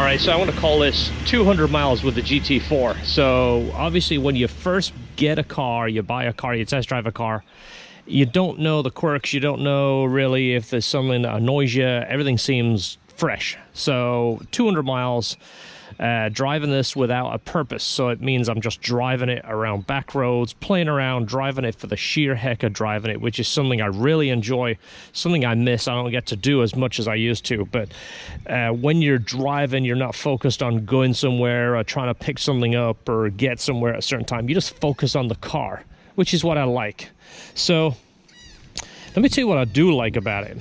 right, so I want to call this 200 miles with the GT4. So obviously when you first get a car, you buy a car, you test drive a car, you don't know the quirks, you don't know really if there's something that annoys you, everything seems fresh. So 200 miles, driving this without a purpose. So it means I'm just driving it around back roads, playing around, driving it for the sheer heck of driving it, which is something I really enjoy, something I miss. I don't get to do as much as I used to. But when you're driving, you're not focused on going somewhere or trying to pick something up or get somewhere at a certain time. You just focus on the car, which is what I like. So let me tell you what I do like about it.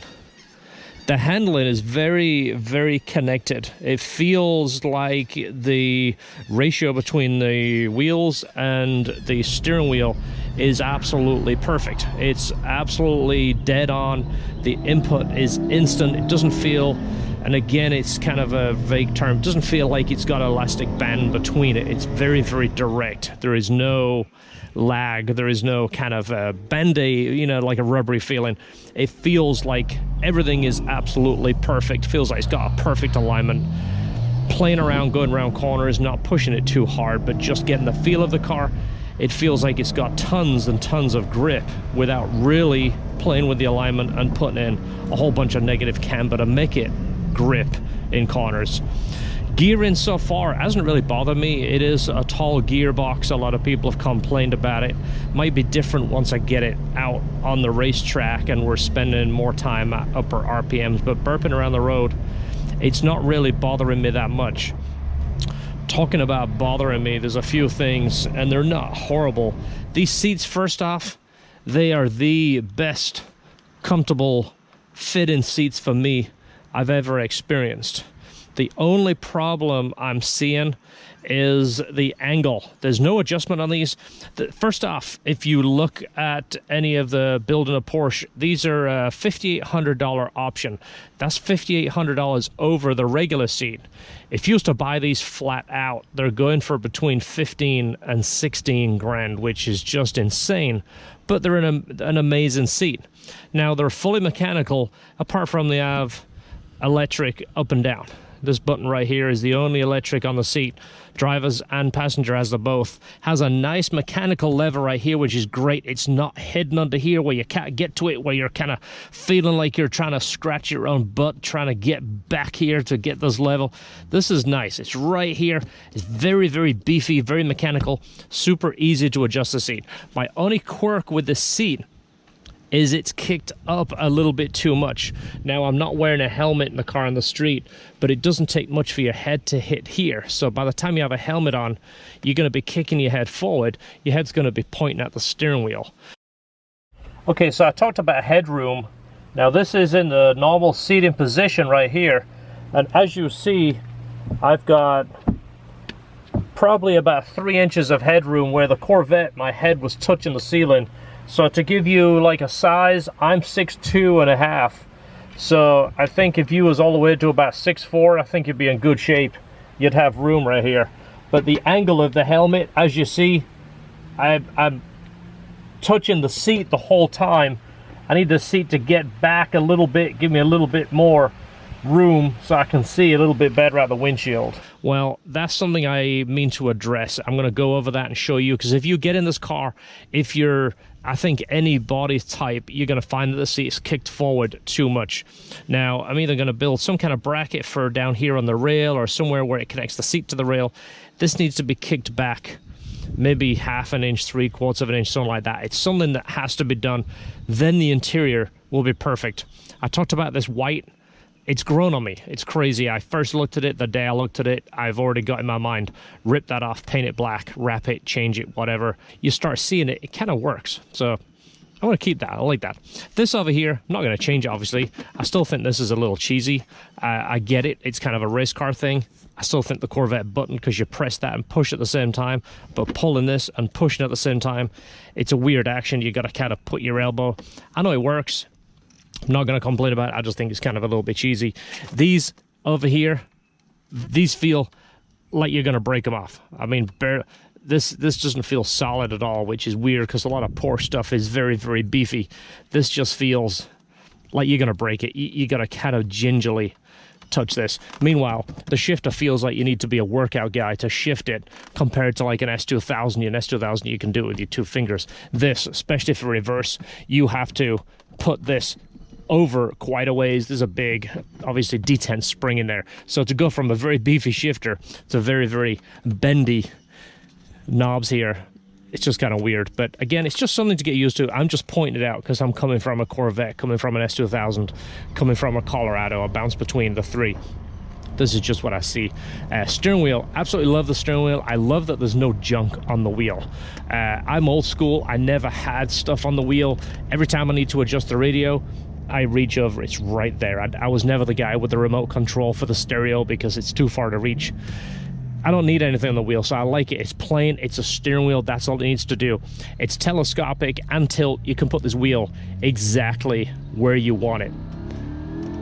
The handling is very, very connected. It feels like the ratio between the wheels and the steering wheel is absolutely perfect. It's absolutely dead on. The input is instant. It doesn't feel, and again, it's kind of a vague term, it doesn't feel like it's got an elastic band between it. It's very, very direct. There is no lag, there is no kind of band-aid, you know, like a rubbery feeling. It feels like everything is absolutely perfect. Feels like it's got a perfect alignment. Playing around, going around corners, not pushing it too hard, but just getting the feel of the car. It feels like it's got tons and tons of grip without really playing with the alignment and putting in a whole bunch of negative camber to make it grip in corners. Gearing so far hasn't really bothered me. It is a tall gearbox. A lot of people have complained about it. Might be different once I get it out on the racetrack and we're spending more time at upper RPMs, but burping around the road, it's not really bothering me that much. Talking about bothering me, there's a few things, and they're not horrible. These seats, first off, they are the best comfortable fit-in seats for me I've ever experienced. The only problem I'm seeing is the angle. There's no adjustment on these. First off, if you look at any of the building a Porsche, these are a $5,800 option. That's $5,800 over the regular seat. If you was to buy these flat out, they're going for between 15 and 16 grand, which is just insane. But they're an amazing seat. Now, they're fully mechanical, apart from they have electric up and down. This button right here is the only electric on the seat. Drivers and passenger has them both. Has a nice mechanical lever right here, which is great. It's not hidden under here where you can't get to it, where you're kind of feeling like you're trying to scratch your own butt, trying to get back here to get this level. This is nice. It's right here. It's very, very beefy, very mechanical, super easy to adjust the seat. My only quirk with this seat is it's kicked up a little bit too much. Now, I'm not wearing a helmet in the car on the street, but it doesn't take much for your head to hit here. So by the time you have a helmet on, you're going to be kicking your head forward. Your head's going to be pointing at the steering wheel. Okay, so I talked about headroom. Now, this is in the normal seating position right here. And as you see, I've got probably about 3 inches of headroom where the Corvette, my head was touching the ceiling. So to give you like a size, I'm 6'2.5". So I think if you was all the way to about 6'4", I think you'd be in good shape. You'd have room right here. But the angle of the helmet, as you see, I'm touching the seat the whole time. I need the seat to get back a little bit, give me a little bit more room so I can see a little bit better out the windshield. Well, that's something I mean to address. I'm going to go over that and show you, because if you get in this car, if you're, I think, any body type, you're going to find that the seat is kicked forward too much. Now, I'm either going to build some kind of bracket for down here on the rail or somewhere where it connects the seat to the rail. This needs to be kicked back maybe ½ an inch, 3/4 of an inch, something like that. It's something that has to be done. Then the interior will be perfect. I talked about this white. It's grown on me. It's crazy. I first looked at it, the day I looked at it, I've already got in my mind, rip that off, paint it black, wrap it, change it, whatever. You start seeing it, it kind of works. So I want to keep that. I like that. This over here, I'm not going to change it, obviously. I still think this is a little cheesy. I get it. It's kind of a race car thing. I still think the Corvette button, because you press that and push at the same time, but pulling this and pushing at the same time, it's a weird action. You got to kind of put your elbow. I know it works. I'm not going to complain about it. I just think it's kind of a little bit cheesy. These over here, these feel like you're going to break them off. I mean, this doesn't feel solid at all, which is weird because a lot of Porsche stuff is very, very beefy. This just feels like you're going to break it. You got to kind of gingerly touch this. Meanwhile, the shifter feels like you need to be a workout guy to shift it compared to like an S2000. An S2000, you can do it with your 2 fingers. This, especially for reverse, you have to put this over quite a ways. There's a big, obviously, detent spring in there. So to go from a very beefy shifter to very, very bendy knobs here, it's just kind of weird. But again, it's just something to get used to. I'm just pointing it out because I'm coming from a Corvette, coming from an S2000, coming from a Colorado. I bounce between the 3. This is just what I see. Steering wheel, absolutely love the steering wheel. I love that there's no junk on the wheel. I'm old school. I never had stuff on the wheel. Every time I need to adjust the radio, I reach over, it's right there. I was never the guy with the remote control for the stereo because it's too far to reach. I don't need anything on the wheel, so I like it. It's plain, it's a steering wheel, that's all it needs to do. It's telescopic and tilt. You can put this wheel exactly where you want it.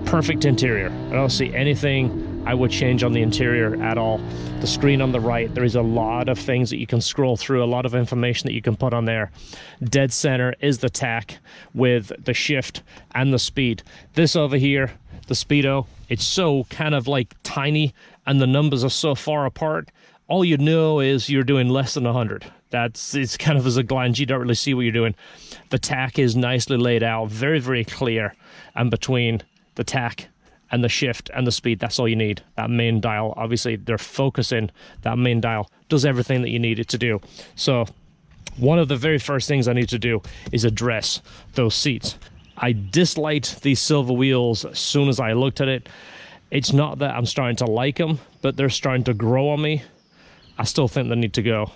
Perfect interior. I don't see anything I would change on the interior at all. The screen on the right, there is a lot of things that you can scroll through, a lot of information that you can put on there. Dead center is the tack with the shift and the speed. This over here, the speedo, it's so kind of like tiny and the numbers are so far apart. All you know is you're doing less than 100. It's kind of as a glance, you don't really see what you're doing. The tack is nicely laid out, very, very clear. And between the tack and the shift and the speed, that's all you need. That main dial, obviously they're focusing, that main dial does everything that you need it to do. So one of the very first things I need to do is address those seats. I disliked these silver wheels as soon as I looked at it. It's not that I'm starting to like them, but they're starting to grow on me. I still think they need to go.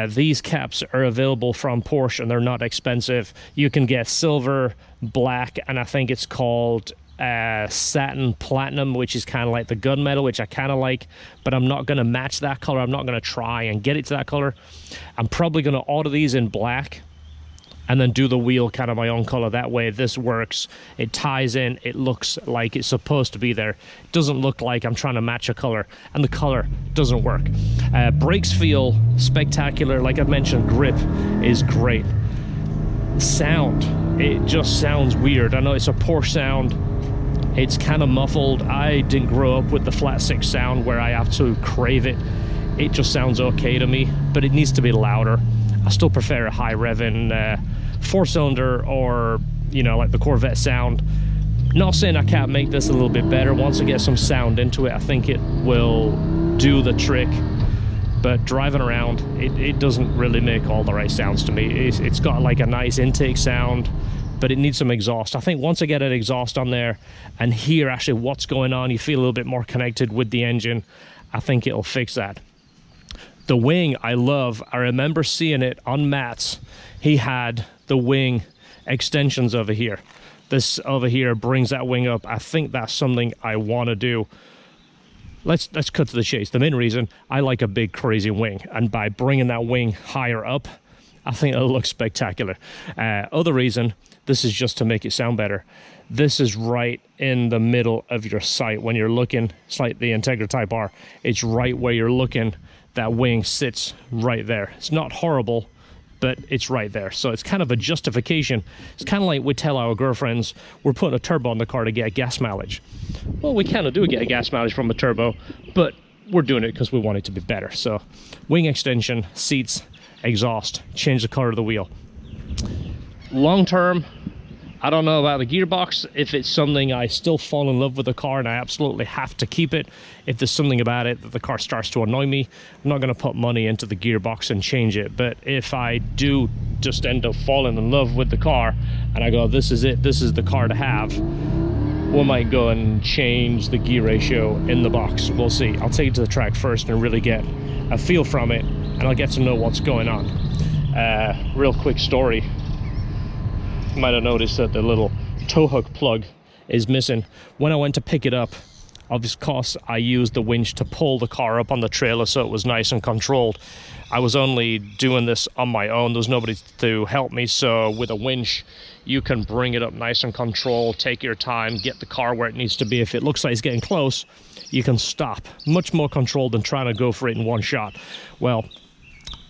These caps are available from Porsche and they're not expensive. You can get silver, black, and I think it's called satin platinum, which is kind of like the gunmetal, which I kind of like, but I'm not going to match that color. I'm not going to try and get it to that color. I'm probably going to order these in black and then do the wheel kind of my own color. That way this works, it ties in, it looks like it's supposed to be there. It doesn't look like I'm trying to match a color, and the color doesn't work. Brakes feel spectacular. Like I mentioned, grip is great. Sound, it just sounds weird. I know it's a Porsche sound, it's kind of muffled. I didn't grow up with the flat 6 sound where I have to crave it. It just sounds okay to me, but it needs to be louder. I still prefer a high revving 4-cylinder, or you know, like the Corvette sound. Not saying I can't make this a little bit better. Once I get some sound into it, I think it will do the trick. But driving around, it doesn't really make all the right sounds to me. It's got like a nice intake sound, but it needs some exhaust. I think once I get an exhaust on there and hear actually what's going on, you feel a little bit more connected with the engine, I think it'll fix that. The wing, I love. I remember seeing it on Matt's. He had the wing extensions over here. This over here brings that wing up. I think that's something I want to do. Let's cut to the chase. The main reason, I like a big crazy wing, and by bringing that wing higher up, I think it'll look spectacular. Other reason, this is just to make it sound better. This is right in the middle of your sight when you're looking. It's like the Integra Type R. It's right where you're looking. That wing sits right there. It's not horrible, but it's right there. So it's kind of a justification. It's kind of like we tell our girlfriends we're putting a turbo on the car to get gas mileage. Well, we kind of do get gas mileage from a turbo, but we're doing it because we want it to be better. So wing extension, seats, exhaust, change the color of the wheel. Long term, I don't know about the gearbox. If it's something I still fall in love with the car and I absolutely have to keep it, if there's something about it that the car starts to annoy me, I'm not going to put money into the gearbox and change it. But if I do just end up falling in love with the car and I go, this is it, this is the car to have, we might go and change the gear ratio in the box. We'll see. I'll take it to the track first and really get a feel from it, and I'll get to know what's going on. Real quick story. You might have noticed that the little tow hook plug is missing. When I went to pick it up, of course I used the winch to pull the car up on the trailer so it was nice and controlled. I was only doing this on my own. There was nobody to help me, so with a winch you can bring it up nice and controlled, take your time, get the car where it needs to be. If it looks like it's getting close, you can stop. Much more controlled than trying to go for it in one shot. Well,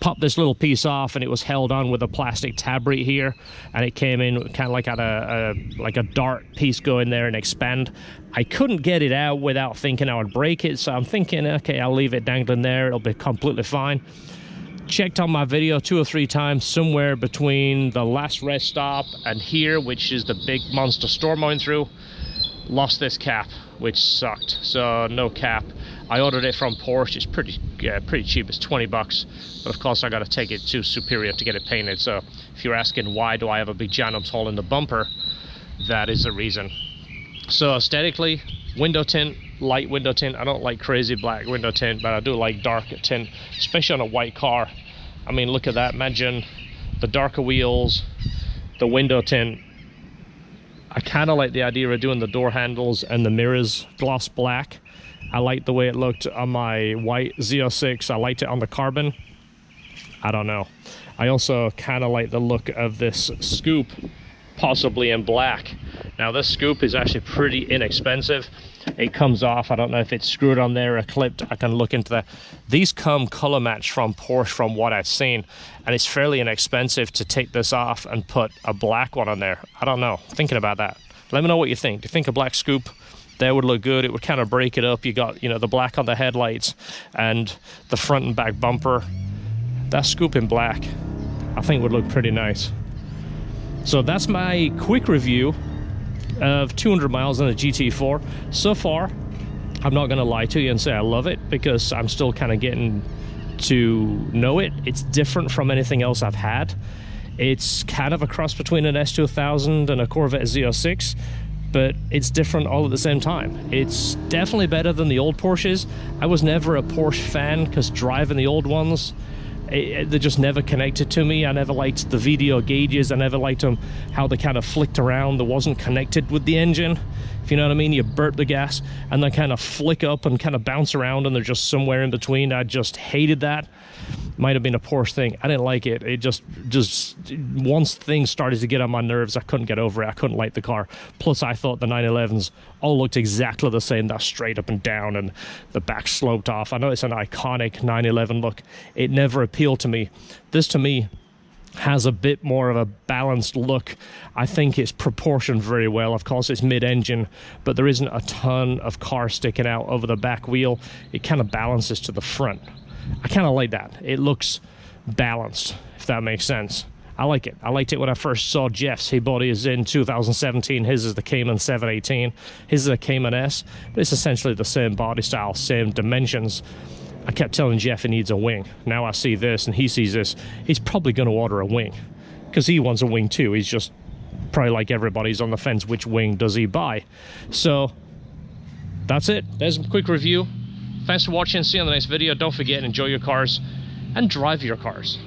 popped this little piece off, and it was held on with a plastic tab right here, and it came in kind of like at a dart piece go in there and expand. I couldn't get it out without thinking I would break it, so I'm thinking, okay, I'll leave it dangling there, it'll be completely fine. Checked on my video 2 or 3 times, somewhere between the last rest stop and here, which is the big monster storm I went through, lost this cap, which sucked. So no cap. I ordered it from Porsche. It's pretty cheap. It's 20 bucks, but of course I got to take it to Superior to get it painted. So if you're asking why do I have a big giant hole in the bumper, that is the reason. So aesthetically, window tint, light window tint. I don't like crazy black window tint, but I do like dark tint, especially on a white car. I mean, look at that. Imagine the darker wheels, the window tint. I kind of like the idea of doing the door handles and the mirrors gloss black. I like the way it looked on my white Z06. I liked it on the carbon. I don't know. I also kind of like the look of this scoop, possibly in black. Now this scoop is actually pretty inexpensive. It comes off. I don't know if it's screwed on there or clipped. I can look into that. These come color matched from Porsche from what I've seen, and it's fairly inexpensive to take this off and put a black one on there. I don't know. Thinking about that. Let me know what you think. Do you think a black scoop there would look good? It would kind of break it up. You got, you know, the black on the headlights and the front and back bumper. That scoop in black, I think would look pretty nice. So that's my quick review of 200 miles on the GT4. So far, I'm not going to lie to you and say I love it, because I'm still kind of getting to know it. It's different from anything else I've had. It's kind of a cross between an S2000 and a Corvette Z06, but it's different all at the same time. It's definitely better than the old Porsches. I was never a Porsche fan because driving the old ones, they just never connected to me. I never liked the VDO gauges. I never liked them, how they kind of flicked around. They wasn't connected with the engine, if you know what I mean. You burp the gas and then kind of flick up and kind of bounce around, and they're just somewhere in between. I just hated that. Might have been a Porsche thing. I didn't like it. It just once things started to get on my nerves, I couldn't get over it. I couldn't like the car. Plus I thought the 911s all looked exactly the same. That straight up and down, and the back sloped off. I know it's an iconic 911 look. It never appealed to me. This to me has a bit more of a balanced look. I think it's proportioned very well. Of course it's mid-engine, but there isn't a ton of car sticking out over the back wheel. It kind of balances to the front. I kind of like that. It looks balanced, if that makes sense. I like it. I liked it when I first saw Jeff's. He bought his in 2017. His is the Cayman 718. His is a Cayman S, but it's essentially the same body style, same dimensions. I kept telling Jeff he needs a wing. Now I see this and he sees this. He's probably going to order a wing because he wants a wing too. He's just probably like everybody's on the fence. Which wing does he buy? So that's it. There's a quick review. Thanks for watching. See you on the next video. Don't forget, enjoy your cars and drive your cars.